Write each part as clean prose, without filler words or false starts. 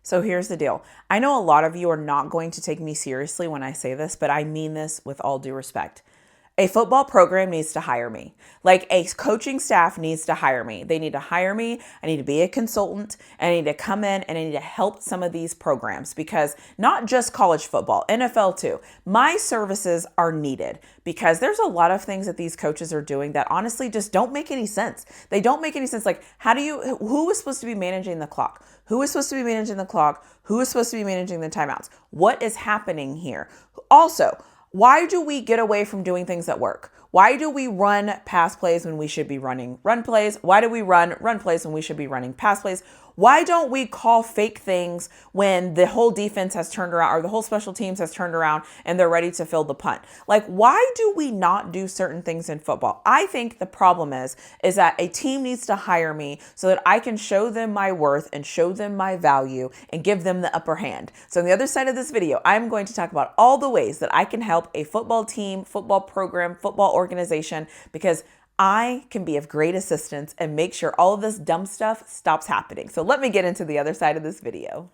So here's the deal. I know a lot of you are not going to take me seriously when I say this, but I mean this with all due respect. A football program needs to hire me. Like a coaching staff needs to hire me. They need to hire me. I need to be a consultant. I need to come in and I need to help some of these programs because not just college football, NFL too. My services are needed because there's a lot of things that these coaches are doing that honestly just don't make any sense. They don't make any sense. Like who is supposed to be managing the clock? Who is supposed to be managing the clock? Who is supposed to be managing the timeouts? What is happening here? Also, why do we get away from doing things that work? Why do we run pass plays when we should be running run plays? Why do we run plays when we should be running pass plays? Why don't we call fake things when the whole defense has turned around or the whole special teams has turned around and they're ready to fill the punt? Like, why do we not do certain things in football? I think the problem is that a team needs to hire me so that I can show them my worth and show them my value and give them the upper hand. So on the other side of this video, I'm going to talk about all the ways that I can help a football team, football program, football organization, because I can be of great assistance and make sure all of this dumb stuff stops happening. So let me get into the other side of this video.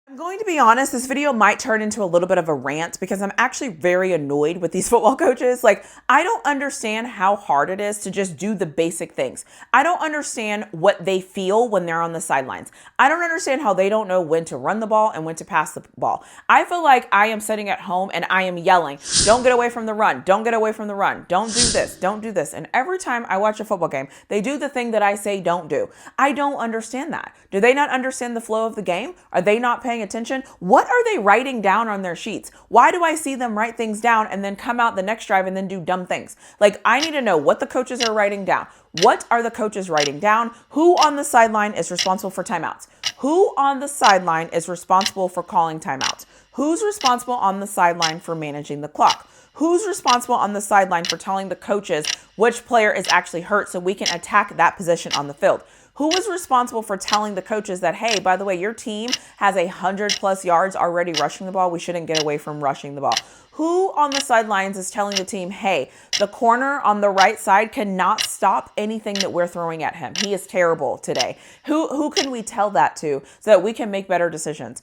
I'm going to be honest, this video might turn into a little bit of a rant because I'm actually very annoyed with these football coaches. Like, I don't understand how hard it is to just do the basic things. I don't understand what they feel when they're on the sidelines. I don't understand how they don't know when to run the ball and when to pass the ball. I feel like I am sitting at home and I am yelling, don't get away from the run. Don't get away from the run. Don't do this. Don't do this. And every time I watch a football game, they do the thing that I say don't do. I don't understand that. Do they not understand the flow of the game? Are they not paying attention? What are they writing down on their sheets? Why do I see them write things down and then come out the next drive and then do dumb things? Like, I need to know what the coaches are writing down. What are the coaches writing down? Who on the sideline is responsible for timeouts? Who on the sideline is responsible for calling timeouts? Who's responsible on the sideline for managing the clock? Who's responsible on the sideline for telling the coaches which player is actually hurt so we can attack that position on the field? Who is responsible for telling the coaches that, hey, by the way, your team has 100+ yards already rushing the ball. We shouldn't get away from rushing the ball. Who on the sidelines is telling the team, hey, the corner on the right side cannot stop anything that we're throwing at him. He is terrible today. Who can we tell that to so that we can make better decisions?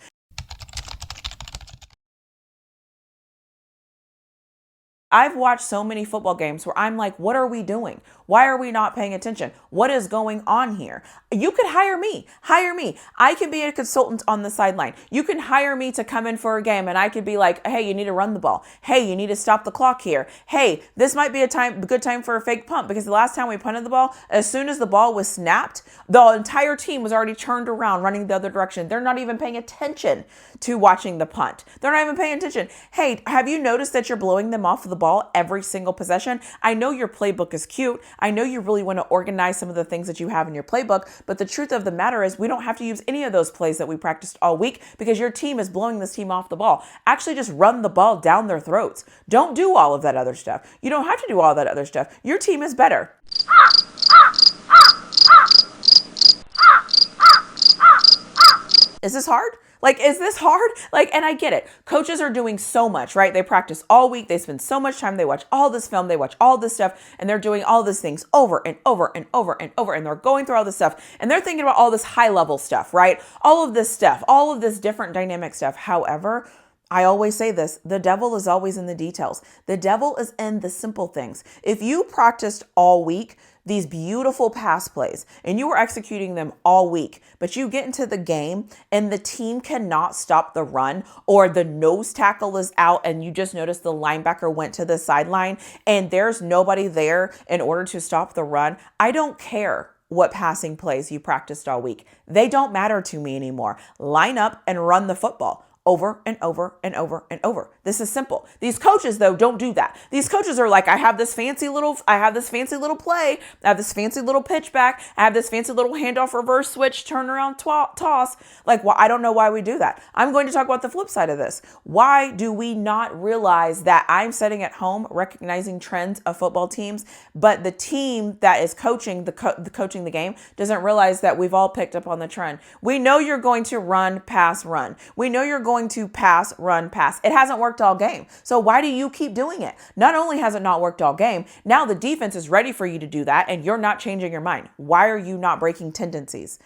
I've watched so many football games where I'm like, what are we doing? Why are we not paying attention? What is going on here? You could hire me. Hire me. I can be a consultant on the sideline. You can hire me to come in for a game and I could be like, hey, you need to run the ball. Hey, you need to stop the clock here. Hey, this might be a good time for a fake punt because the last time we punted the ball, as soon as the ball was snapped, the entire team was already turned around running the other direction. They're not even paying attention to watching the punt. They're not even paying attention. Hey, have you noticed that you're blowing them off of the ball every single possession? I know your playbook is cute. I know you really want to organize some of the things that you have in your playbook, but the truth of the matter is we don't have to use any of those plays that we practiced all week because your team is blowing this team off the ball. Actually, just run the ball down their throats. Don't do all of that other stuff. You don't have to do all that other stuff. Your team is better. Is this hard? Like, is this hard? Like, and I get it. Coaches are doing so much, right? They practice all week. They spend so much time. They watch all this film. They watch all this stuff. And they're doing all these things over and over and over and over. And they're going through all this stuff. And they're thinking about all this high level stuff, right? All of this stuff, all of this different dynamic stuff. However, I always say this, the devil is always in the details. The devil is in the simple things. If you practiced all week, these beautiful pass plays and you were executing them all week, but you get into the game and the team cannot stop the run or the nose tackle is out and you just noticed the linebacker went to the sideline and there's nobody there in order to stop the run. I don't care what passing plays you practiced all week. They don't matter to me anymore. Line up and run the football. Over and over and over and over. This is simple. These coaches, though, don't do that. These coaches are like, I have this fancy little play. I have this fancy little pitch back. I have this fancy little handoff, reverse switch, turnaround, toss. Like, well, I don't know why we do that. I'm going to talk about the flip side of this. Why do we not realize that I'm sitting at home recognizing trends of football teams, but the team that is coaching coaching the game doesn't realize that we've all picked up on the trend? We know you're going to run, pass, run. We know you're going going to pass, run, pass. It hasn't worked all game. So why do you keep doing it? Not only has it not worked all game, now the defense is ready for you to do that and you're not changing your mind. Why are you not breaking tendencies?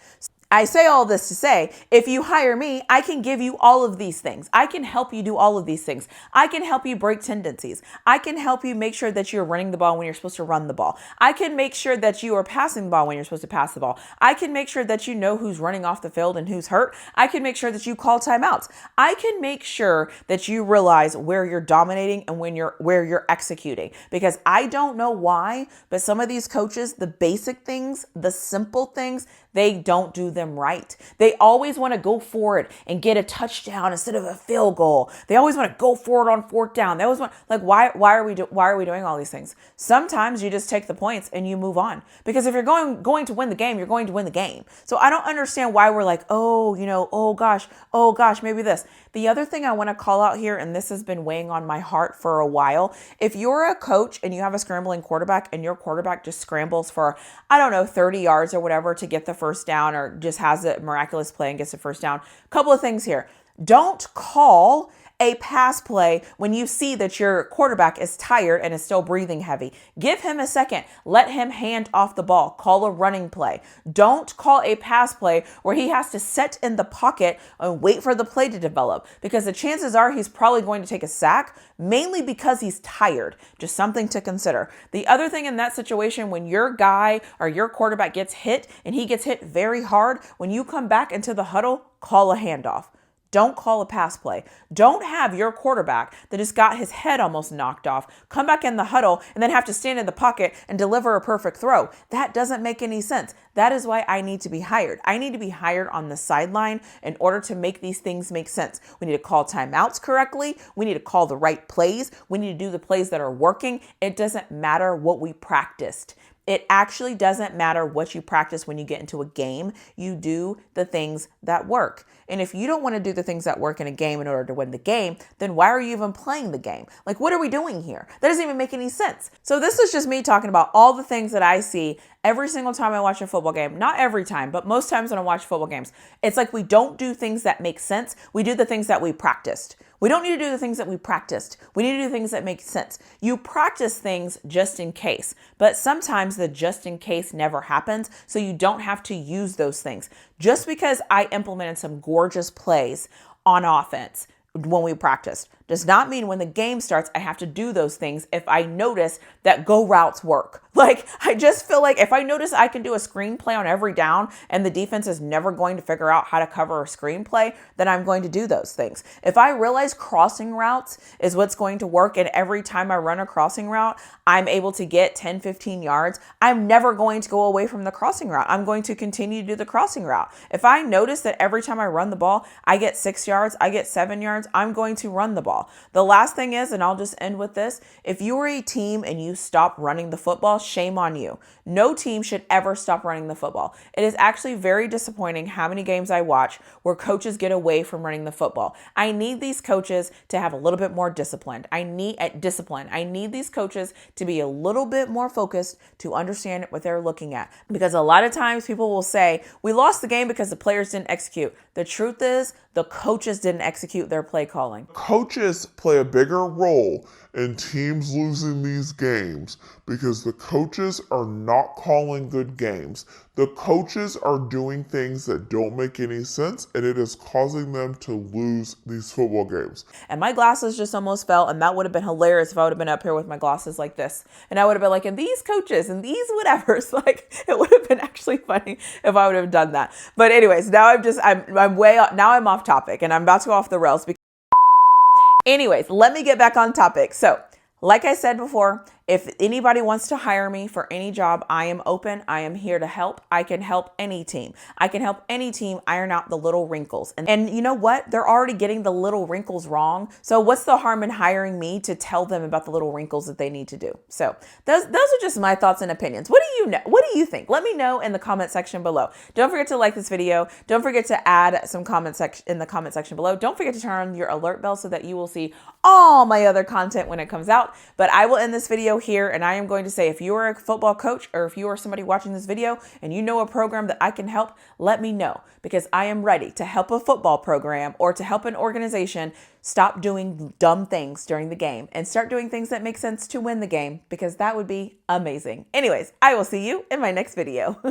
I say all this to say, if you hire me, I can give you all of these things. I can help you do all of these things. I can help you break tendencies. I can help you make sure that you're running the ball when you're supposed to run the ball. I can make sure that you are passing the ball when you're supposed to pass the ball. I can make sure that you know who's running off the field and who's hurt. I can make sure that you call timeouts. I can make sure that you realize where you're dominating and where you're executing. Because I don't know why, but some of these coaches, the basic things, the simple things, they don't do them right. They always want to go for it and get a touchdown instead of a field goal. They always want to go for it on fourth down. They always want, like, why are we doing all these things? Sometimes you just take the points and you move on. Because if you're going to win the game, you're going to win the game. So I don't understand why we're like, oh gosh, maybe this. The other thing I want to call out here, and this has been weighing on my heart for a while, if you're a coach and you have a scrambling quarterback and your quarterback just scrambles for, 30 yards or whatever to get the first down, or just has a miraculous play and gets the first down, a couple of things here. Don't call a pass play when you see that your quarterback is tired and is still breathing heavy. Give him a second. Let him hand off the ball. Call a running play. Don't call a pass play where he has to sit in the pocket and wait for the play to develop, because the chances are he's probably going to take a sack, mainly because he's tired. Just something to consider. The other thing in that situation, when your guy or your quarterback gets hit and he gets hit very hard, when you come back into the huddle, call a handoff. Don't call a pass play. Don't have your quarterback that just got his head almost knocked off come back in the huddle and then have to stand in the pocket and deliver a perfect throw. That doesn't make any sense. That is why I need to be hired. I need to be hired on the sideline in order to make these things make sense. We need to call timeouts correctly. We need to call the right plays. We need to do the plays that are working. It doesn't matter what we practiced. It actually doesn't matter what you practice when you get into a game. You do the things that work. And if you don't want to do the things that work in a game in order to win the game, then why are you even playing the game? Like, what are we doing here? That doesn't even make any sense. So this is just me talking about all the things that I see every single time I watch a football game. Not every time, but most times when I watch football games. It's like we don't do things that make sense. We do the things that we practiced. We don't need to do the things that we practiced. We need to do things that make sense. You practice things just in case, but sometimes the just in case never happens, so you don't have to use those things. Just because I implemented some gorgeous plays on offense when we practiced does not mean when the game starts, I have to do those things if I notice that go routes work. Like, I just feel like if I notice I can do a screenplay on every down and the defense is never going to figure out how to cover a screenplay, then I'm going to do those things. If I realize crossing routes is what's going to work and every time I run a crossing route, I'm able to get 10, 15 yards, I'm never going to go away from the crossing route. I'm going to continue to do the crossing route. If I notice that every time I run the ball, I get 6 yards, I get 7 yards, I'm going to run the ball. The last thing is, and I'll just end with this, if you are a team and you stop running the football, shame on you. No team should ever stop running the football. It is actually very disappointing how many games I watch where coaches get away from running the football. I need these coaches to have a little bit more discipline. I need these coaches to be a little bit more focused to understand what they're looking at. Because a lot of times people will say, we lost the game because the players didn't execute. The truth is, the coaches didn't execute their play calling. Coaches play a bigger role in teams losing these games because the coaches are not calling good games. The coaches are doing things that don't make any sense, and it is causing them to lose these football games. And my glasses just almost fell, and that would have been hilarious if I would have been up here with my glasses like this. And I would have been like, and these coaches and these whatevers, like, it would have been actually funny if I would have done that. But anyways, now I'm way off, now I'm off topic, and I'm about to go off the rails. Anyways, let me get back on topic. So, like I said before, if anybody wants to hire me for any job, I am open. I am here to help. I can help any team. I can help any team iron out the little wrinkles. And you know what? They're already getting the little wrinkles wrong. So what's the harm in hiring me to tell them about the little wrinkles that they need to do? So those are just my thoughts and opinions. What do you know? What do you think? Let me know in the comment section below. Don't forget to like this video. Don't forget to add some comments in the comment section below. Don't forget to turn on your alert bell so that you will see all my other content when it comes out. But I will end this video video here, and I am going to say, if you're a football coach or if you are somebody watching this video and you know a program that I can help, let me know, because I am ready to help a football program or to help an organization stop doing dumb things during the game and start doing things that make sense to win the game, because that would be amazing. Anyways, I will see you in my next video.